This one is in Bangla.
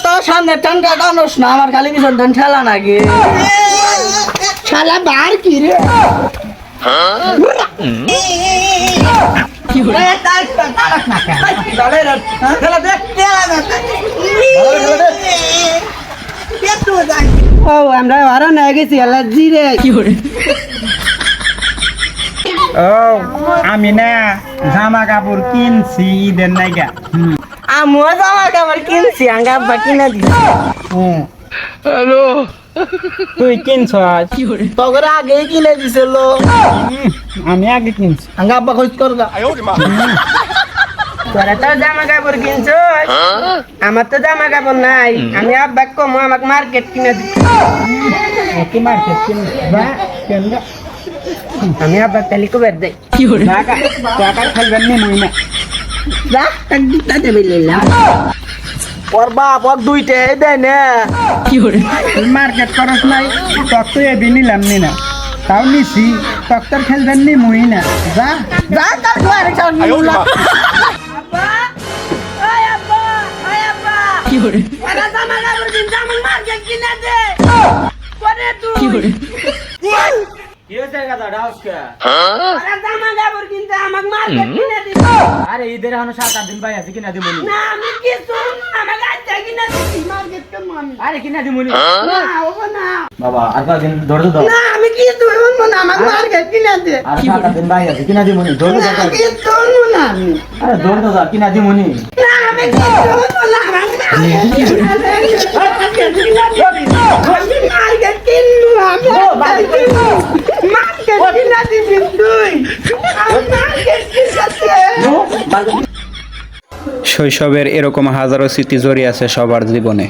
তো সামনে টানটা টানোস না, আমার খালি কিছু টান ঠেলা নাকি শালা বার কি রে ও আমরা আরো না গেছি অ্যালার্জি রে কি করে। ও আমি না জামা কাপড় কিনছি ঈদের নাইগা। আমিও জামা কাপড় কিনছি, আঙ্গা আব্বা কিনা দিছি। হ্যালো তুই কিনছ? তখন আগেই কিনে দিছিল, আমি আগে কিনছি। আঙ্গা আব্বা খোঁজ কর গা। তোরা তো জামা কাপড় কিনছ, আমার তো জামা কাপড় নাই। আমি আব্বা কম আমাকে মার্কেট কিনে দিচ্ছি। কি মার্কেট কিনছি বা কেন আমি আব্বা তালি কবে দেই টাকা টাকা খেলবেন নি মুই না যা টাকা দেবে লইলা ওর বাপ ওর দুইটা দেয় না কি করে। মার্কেট খরচ নাই, তক তো এদি নিলাম নি না, তাও নিছি। তক তোর খেলবেন নি মুই না, যা যা তার ঘরে চান নিলা আব্বা ওই আব্বা ওই আব্বা কি করে। ওরা জামা কাপড় কিনছে, আমাকে মার্কেট কিনে দে করে তুই কি করে। কি হইছে গাদা ডাউসকা? ওরা জামা কাপড় কিনছে, আমাকে মার্কেট কিনে দে। আরে ঈদের এখনো 7-8 দিন বাকি আছে, কিনা দিমুনি। না আমি কিছু আমাকে আজকে কিনে দিছি মার্কেট কেন আমি। আরে কিনা দিমুনি না হবে না বাবা, আর কদিন ধৈর্য ধর। না আমি কিছু হবো না, আমাকে মার্কেট কিনে দে। আর 7-8 দিন বাকি আছে, কিনা দিমুনি। ধৈর্য না ধর। কিছু হবো না আমি। আরে ধৈর্য ধর, কিনা দিমুনি। না আমি কিছু হবো না, আমাকে মার্কেট কিনে দে। আমি মার্কেট কিনবো, আমি মার্কেট কিনবো। মার্কেট কিনে দিবি তুই, আমি মার্কেট কিনে দে। শৈশবের এরকম হাজারো স্মৃতি জড়িয়ে আছে সবার জীবনে।